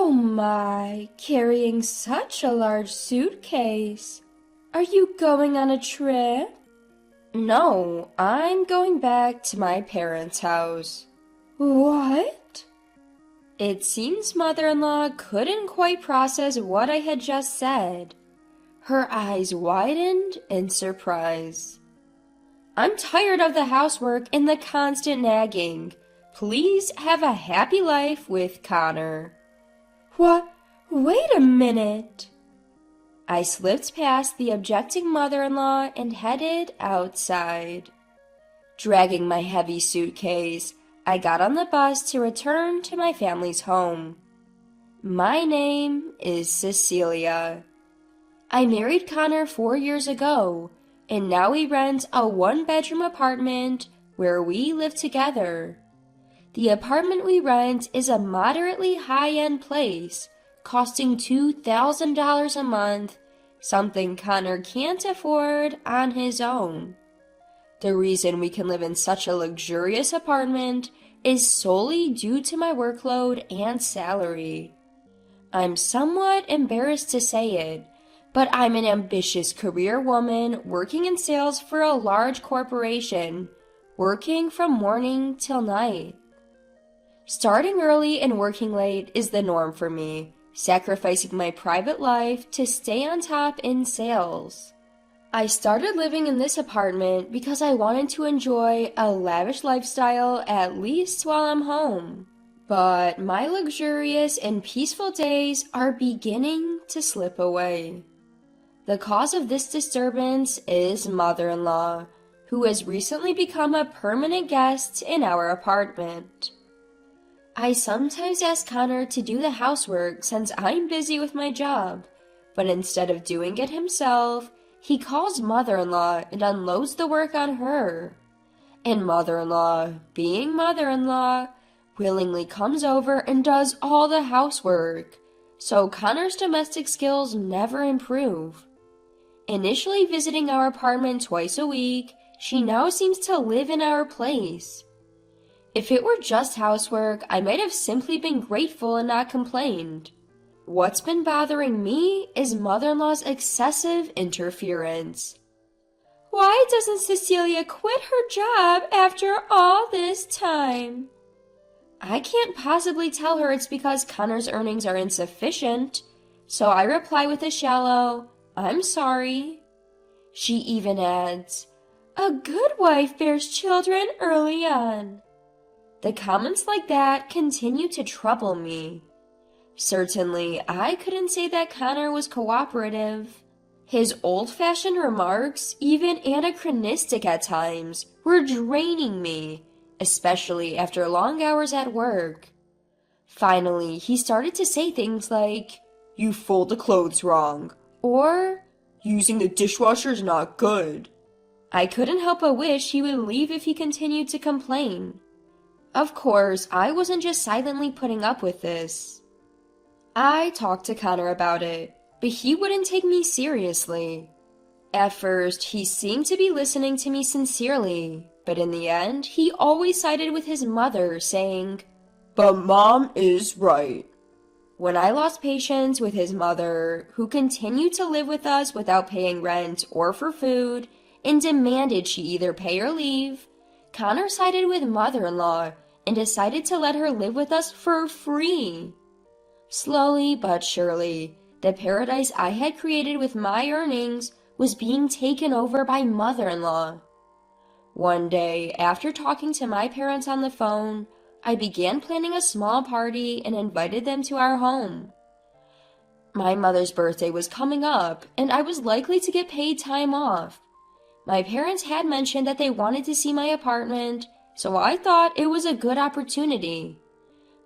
Oh my, carrying such a large suitcase. Are you going on a trip? No, I'm going back to my parents' house. What? It seems mother-in-law couldn't quite process what I had just said. Her eyes widened in surprise. I'm tired of the housework and the constant nagging. Please have a happy life with Connor. What? Wait a minute. I slipped past the objecting mother-in-law and headed outside. Dragging my heavy suitcase, I got on the bus to return to my family's home. My name is Cecilia. I married Connor 4 years ago, and now we rent a one-bedroom apartment where we live together. The apartment we rent is a moderately high-end place, costing $2,000 a month, something Connor can't afford on his own. The reason we can live in such a luxurious apartment is solely due to my workload and salary. I'm somewhat embarrassed to say it, but I'm an ambitious career woman working in sales for a large corporation, working from morning till night. Starting early and working late is the norm for me, sacrificing my private life to stay on top in sales. I started living in this apartment because I wanted to enjoy a lavish lifestyle at least while I'm home. But my luxurious and peaceful days are beginning to slip away. The cause of this disturbance is mother-in-law, who has recently become a permanent guest in our apartment. I sometimes ask Connor to do the housework since I'm busy with my job, but instead of doing it himself, he calls mother-in-law and unloads the work on her. And mother-in-law, being mother-in-law, willingly comes over and does all the housework, so Connor's domestic skills never improve. Initially visiting our apartment twice a week, she now seems to live in our place. If it were just housework, I might have simply been grateful and not complained. What's been bothering me is mother-in-law's excessive interference. Why doesn't Cecilia quit her job after all this time? I can't possibly tell her it's because Connor's earnings are insufficient, so I reply with a shallow, "I'm sorry." She even adds, "A good wife bears children early on." The comments like that continue to trouble me. Certainly, I couldn't say that Connor was cooperative. His old-fashioned remarks, even anachronistic at times, were draining me, especially after long hours at work. Finally, he started to say things like, "You fold the clothes wrong," or "Using the dishwasher is not good." I couldn't help but wish he would leave if he continued to complain. Of course, I wasn't just silently putting up with this. I talked to Connor about it, but he wouldn't take me seriously. At first, he seemed to be listening to me sincerely, but in the end, he always sided with his mother, saying, "But Mom is right." When I lost patience with his mother, who continued to live with us without paying rent or for food, and demanded she either pay or leave, Connor sided with mother-in-law and decided to let her live with us for free. Slowly but surely, the paradise I had created with my earnings was being taken over by mother-in-law. One day, after talking to my parents on the phone, I began planning a small party and invited them to our home. My mother's birthday was coming up, and I was likely to get paid time off. My parents had mentioned that they wanted to see my apartment, so I thought it was a good opportunity.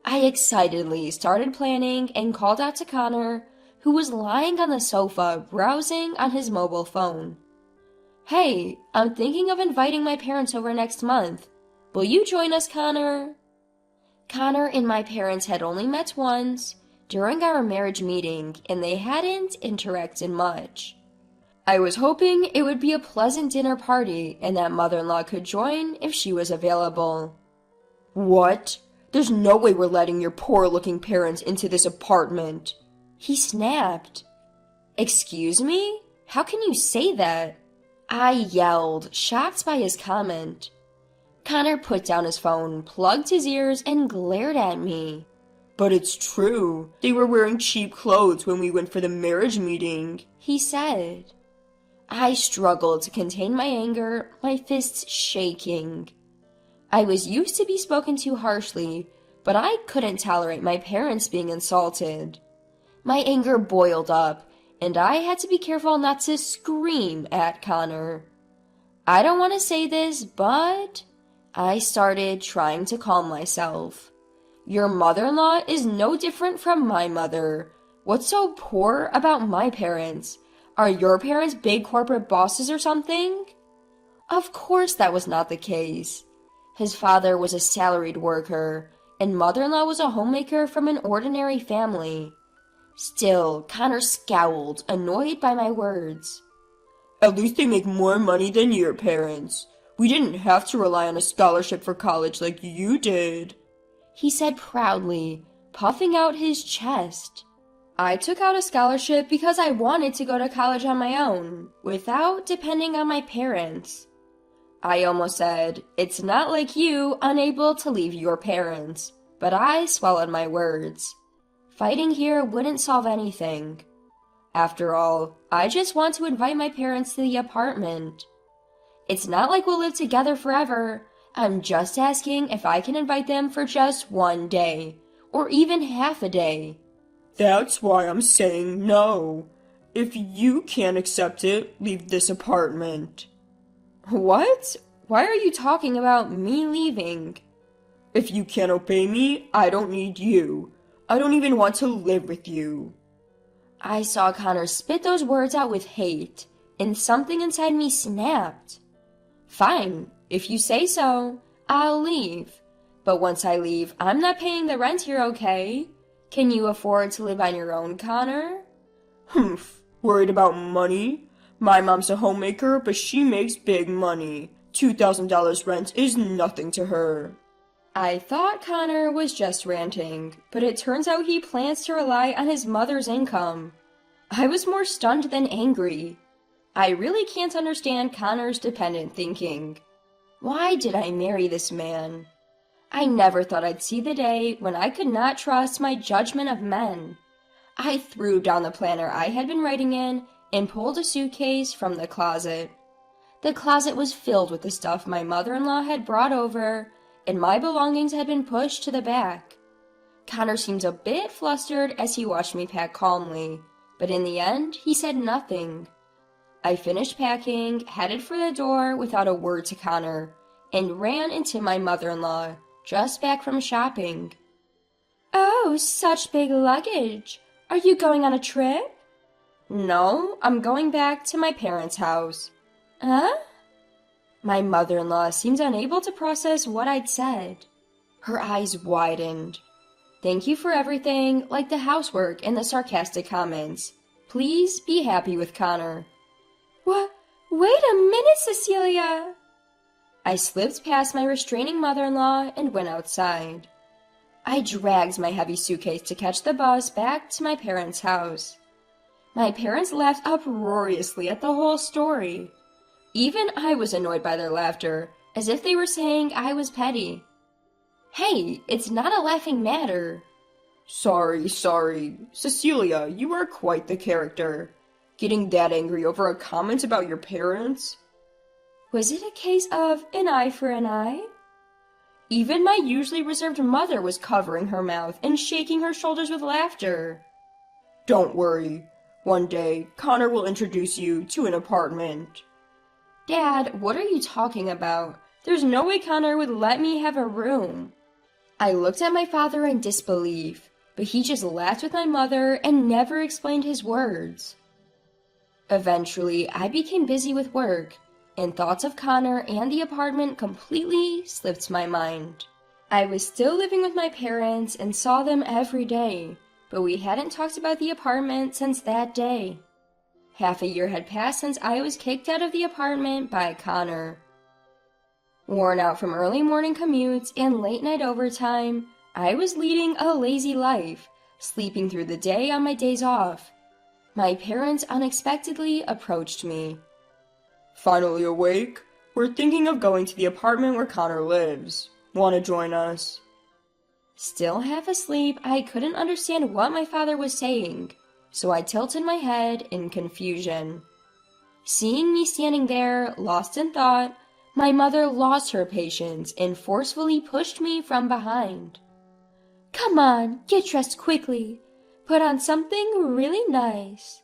I excitedly started planning and called out to Connor, who was lying on the sofa browsing on his mobile phone. "Hey, I'm thinking of inviting my parents over next month. Will you join us, Connor?" Connor and my parents had only met once, during our marriage meeting, and they hadn't interacted much. I was hoping it would be a pleasant dinner party and that mother-in-law could join if she was available. "What? There's no way we're letting your poor-looking parents into this apartment. He snapped. Excuse me? How can you say that? I yelled, shocked by his comment. Connor put down his phone, plugged his ears, and glared at me. But it's true. They were wearing cheap clothes when we went for the marriage meeting, he said. I struggled to contain my anger, my fists shaking. I was used to be spoken to harshly, but I couldn't tolerate my parents being insulted. My anger boiled up, and I had to be careful not to scream at Connor. I don't want to say this, but I started trying to calm myself. Your mother-in-law is no different from my mother. What's so poor about my parents? Are your parents big corporate bosses or something? Of course that was not the case. His father was a salaried worker, and mother-in-law was a homemaker from an ordinary family. Still, Connor scowled, annoyed by my words. At least they make more money than your parents. We didn't have to rely on a scholarship for college like you did, he said proudly, puffing out his chest. I took out a scholarship because I wanted to go to college on my own, without depending on my parents. I almost said, it's not like you, unable to leave your parents, but I swallowed my words. Fighting here wouldn't solve anything. After all, I just want to invite my parents to the apartment. It's not like we'll live together forever. I'm just asking if I can invite them for just one day, or even half a day. That's why I'm saying no. If you can't accept it, leave this apartment. What? Why are you talking about me leaving? If you can't obey me, I don't need you. I don't even want to live with you. I saw Connor spit those words out with hate, and something inside me snapped. Fine, if you say so, I'll leave. But once I leave, I'm not paying the rent here, okay? Can you afford to live on your own, Connor? Humph, worried about money? My mom's a homemaker, but she makes big money. $2,000 rent is nothing to her. I thought Connor was just ranting, but it turns out he plans to rely on his mother's income. I was more stunned than angry. I really can't understand Connor's dependent thinking. Why did I marry this man? I never thought I'd see the day when I could not trust my judgment of men. I threw down the planner I had been writing in and pulled a suitcase from the closet. The closet was filled with the stuff my mother-in-law had brought over, and my belongings had been pushed to the back. Connor seemed a bit flustered as he watched me pack calmly, but in the end, he said nothing. I finished packing, headed for the door without a word to Connor, and ran into my mother-in-law, just back from shopping. Oh, such big luggage. Are you going on a trip? No, I'm going back to my parents' house. Huh? My mother-in-law seemed unable to process what I'd said. Her eyes widened. Thank you for everything, like the housework and the sarcastic comments. Please be happy with Connor. What? Wait a minute, Cecilia! I slipped past my restraining mother-in-law and went outside. I dragged my heavy suitcase to catch the bus back to my parents' house. My parents laughed uproariously at the whole story. Even I was annoyed by their laughter, as if they were saying I was petty. Hey, it's not a laughing matter. Sorry. Cecilia, you are quite the character. Getting that angry over a comment about your parents? Was it a case of an eye for an eye? Even my usually reserved mother was covering her mouth and shaking her shoulders with laughter. Don't worry. One day, Connor will introduce you to an apartment. Dad, what are you talking about? There's no way Connor would let me have a room. I looked at my father in disbelief, but he just laughed with my mother and never explained his words. Eventually, I became busy with work, and thoughts of Connor and the apartment completely slipped my mind. I was still living with my parents and saw them every day, but we hadn't talked about the apartment since that day. Half a year had passed since I was kicked out of the apartment by Connor. Worn out from early morning commutes and late night overtime, I was leading a lazy life, sleeping through the day on my days off. My parents unexpectedly approached me. Finally awake? We're thinking of going to the apartment where Connor lives. Want to join us? Still half asleep, I couldn't understand what my father was saying, so I tilted my head in confusion. Seeing me standing there, lost in thought, my mother lost her patience and forcefully pushed me from behind. Come on, get dressed quickly. Put on something really nice.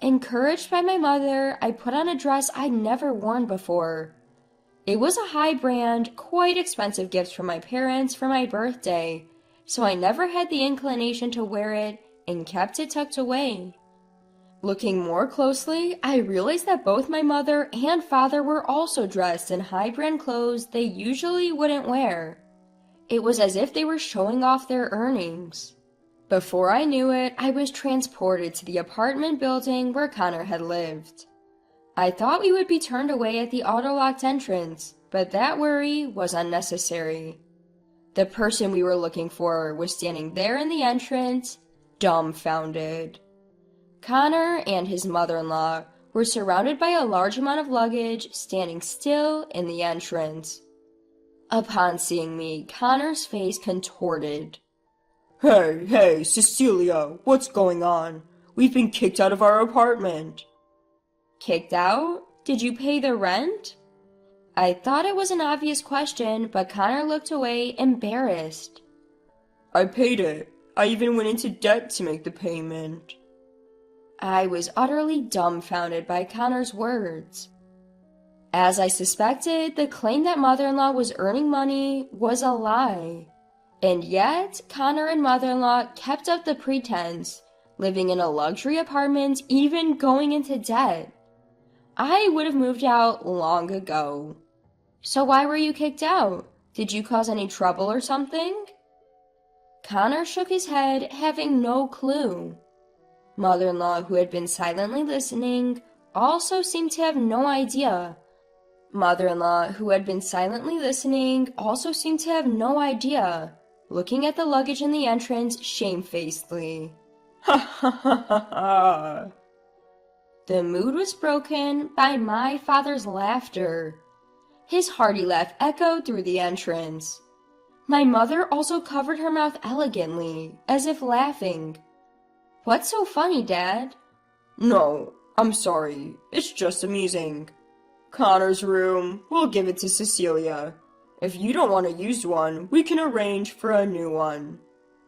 Encouraged by my mother, I put on a dress I'd never worn before. It was a high-brand, quite expensive gift from my parents for my birthday, so I never had the inclination to wear it and kept it tucked away. Looking more closely, I realized that both my mother and father were also dressed in high-brand clothes they usually wouldn't wear. It was as if they were showing off their earnings. Before I knew it, I was transported to the apartment building where Connor had lived. I thought we would be turned away at the auto-locked entrance, but that worry was unnecessary. The person we were looking for was standing there in the entrance, dumbfounded. Connor and his mother-in-law were surrounded by a large amount of luggage standing still in the entrance. Upon seeing me, Connor's face contorted. Hey, Cecilia, what's going on? We've been kicked out of our apartment. Kicked out? Did you pay the rent? I thought it was an obvious question, but Connor looked away, embarrassed. I paid it. I even went into debt to make the payment. I was utterly dumbfounded by Connor's words. As I suspected, the claim that mother-in-law was earning money was a lie. And yet, Connor and mother-in-law kept up the pretense, living in a luxury apartment, even going into debt. I would have moved out long ago. So why were you kicked out? Did you cause any trouble or something? Connor shook his head, having no clue. Mother-in-law, who had been silently listening, also seemed to have no idea. Looking at the luggage in the entrance shamefacedly. Ha ha ha ha ha! The mood was broken by my father's laughter. His hearty laugh echoed through the entrance. My mother also covered her mouth elegantly, as if laughing. What's so funny, Dad? No, I'm sorry. It's just amusing. Connor's room, we'll give it to Cecilia. If you don't want to use one, we can arrange for a new one.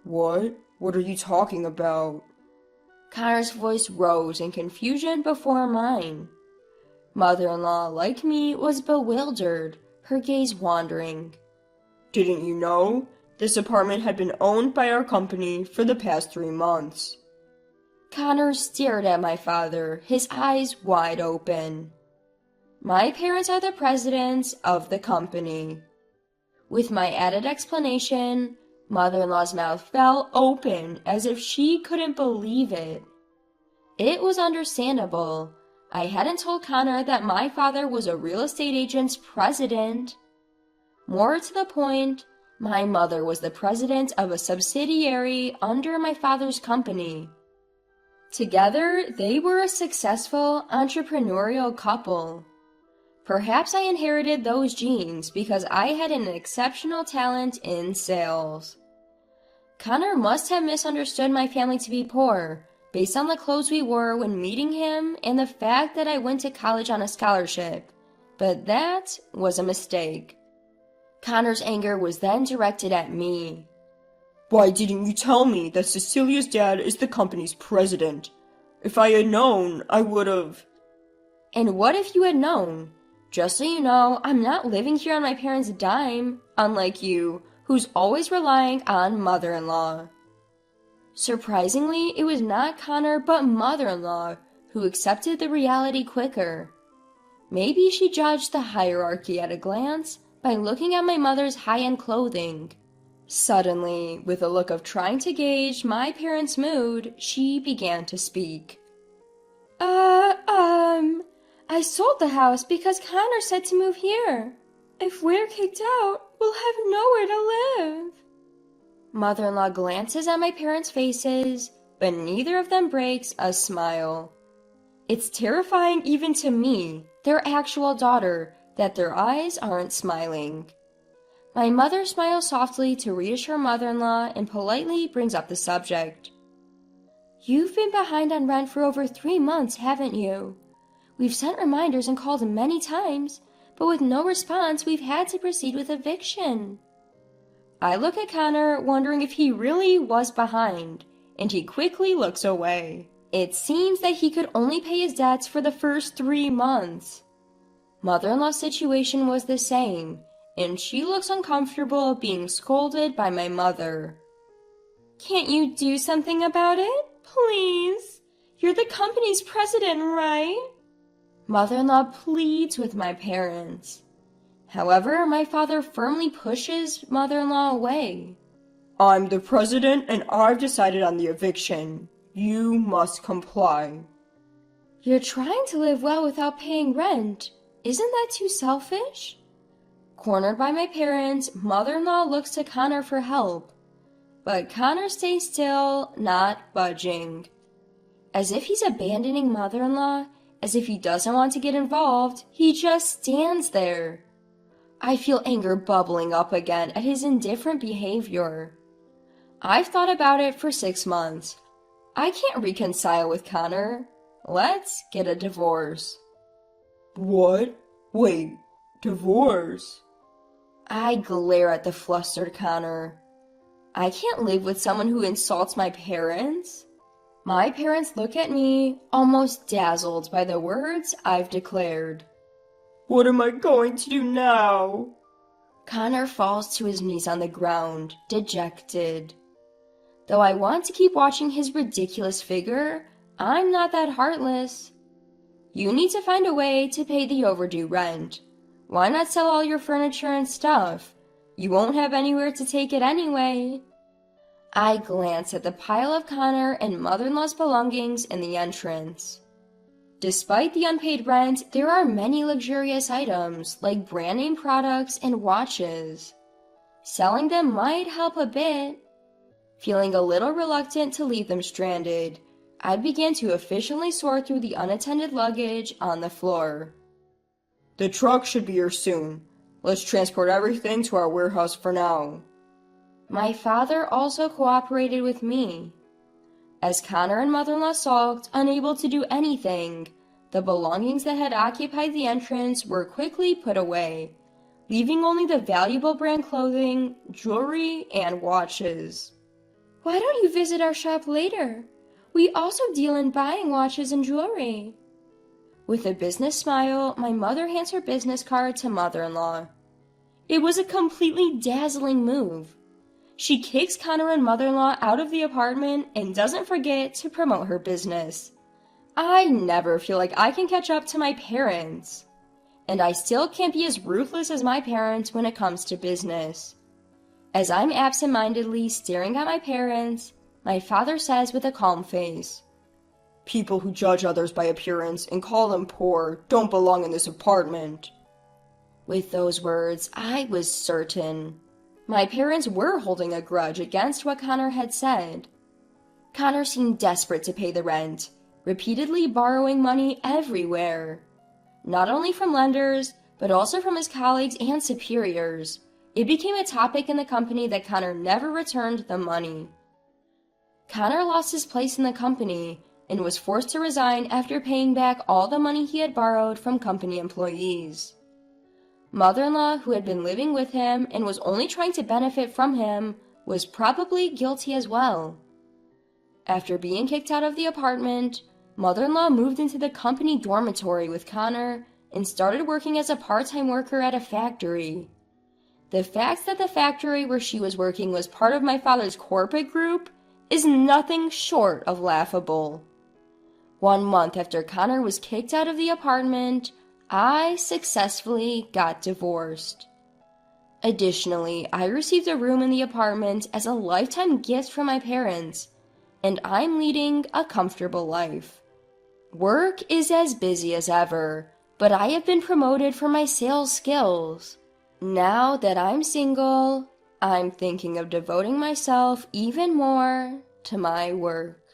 What? What are you talking about? Connor's voice rose in confusion before mine. Mother-in-law, like me, was bewildered, her gaze wandering. Didn't you know? This apartment had been owned by our company for the past 3 months. Connor stared at my father, his eyes wide open. My parents are the presidents of the company. With my added explanation, mother-in-law's mouth fell open as if she couldn't believe it. It was understandable. I hadn't told Connor that my father was a real estate agent's president. More to the point, my mother was the president of a subsidiary under my father's company. Together, they were a successful entrepreneurial couple. Perhaps I inherited those genes because I had an exceptional talent in sales. Connor must have misunderstood my family to be poor, based on the clothes we wore when meeting him and the fact that I went to college on a scholarship, but that was a mistake. Connor's anger was then directed at me. Why didn't you tell me that Cecilia's dad is the company's president? If I had known, I would have... And what if you had known? Just so you know, I'm not living here on my parents' dime, unlike you, who's always relying on mother-in-law. Surprisingly, it was not Connor but mother-in-law who accepted the reality quicker. Maybe she judged the hierarchy at a glance by looking at my mother's high-end clothing. Suddenly, with a look of trying to gauge my parents' mood, she began to speak. I sold the house because Connor said to move here. If we're kicked out, we'll have nowhere to live. Mother-in-law glances at my parents' faces, but neither of them breaks a smile. It's terrifying even to me, their actual daughter, that their eyes aren't smiling. My mother smiles softly to reassure mother-in-law and politely brings up the subject. You've been behind on rent for over 3 months, haven't you? We've sent reminders and called many times, but with no response, we've had to proceed with eviction. I look at Connor, wondering if he really was behind, and he quickly looks away. It seems that he could only pay his debts for the first 3 months. Mother-in-law's situation was the same, and she looks uncomfortable being scolded by my mother. Can't you do something about it? Please? You're the company's president, right? Mother-in-law pleads with my parents. However, my father firmly pushes mother-in-law away. I'm the president and I've decided on the eviction. You must comply. You're trying to live well without paying rent. Isn't that too selfish? Cornered by my parents, mother-in-law looks to Connor for help. But Connor stays still, not budging. As if he's abandoning mother-in-law, as if he doesn't want to get involved, he just stands there. I feel anger bubbling up again at his indifferent behavior. I've thought about it for 6 months. I can't reconcile with Connor. Let's get a divorce. What? Wait, divorce? I glare at the flustered Connor. I can't live with someone who insults my parents. My parents look at me, almost dazzled by the words I've declared. What am I going to do now? Connor falls to his knees on the ground, dejected. Though I want to keep watching his ridiculous figure, I'm not that heartless. You need to find a way to pay the overdue rent. Why not sell all your furniture and stuff? You won't have anywhere to take it anyway. I glance at the pile of Connor and mother-in-law's belongings in the entrance. Despite the unpaid rent, there are many luxurious items like brand name products and watches. Selling them might help a bit. Feeling a little reluctant to leave them stranded, I began to efficiently sort through the unattended luggage on the floor. The truck should be here soon. Let's transport everything to our warehouse for now. My father also cooperated with me. As Connor and mother-in-law sulked, unable to do anything, the belongings that had occupied the entrance were quickly put away, leaving only the valuable brand clothing, jewelry, and watches. Why don't you visit our shop later? We also deal in buying watches and jewelry. With a business smile, my mother hands her business card to mother-in-law. It was a completely dazzling move. She kicks Connor and mother-in-law out of the apartment and doesn't forget to promote her business. I never feel like I can catch up to my parents. And I still can't be as ruthless as my parents when it comes to business. As I'm absent-mindedly staring at my parents, my father says with a calm face, People who judge others by appearance and call them poor don't belong in this apartment. With those words, I was certain. My parents were holding a grudge against what Connor had said. Connor seemed desperate to pay the rent, repeatedly borrowing money everywhere. Not only from lenders, but also from his colleagues and superiors. It became a topic in the company that Connor never returned the money. Connor lost his place in the company and was forced to resign after paying back all the money he had borrowed from company employees. Mother-in-law, who had been living with him and was only trying to benefit from him, was probably guilty as well. After being kicked out of the apartment, mother-in-law moved into the company dormitory with Connor and started working as a part-time worker at a factory. The fact that the factory where she was working was part of my father's corporate group is nothing short of laughable. 1 month after Connor was kicked out of the apartment, I successfully got divorced. Additionally, I received a room in the apartment as a lifetime gift from my parents, and I'm leading a comfortable life. Work is as busy as ever, but I have been promoted for my sales skills. Now that I'm single, I'm thinking of devoting myself even more to my work.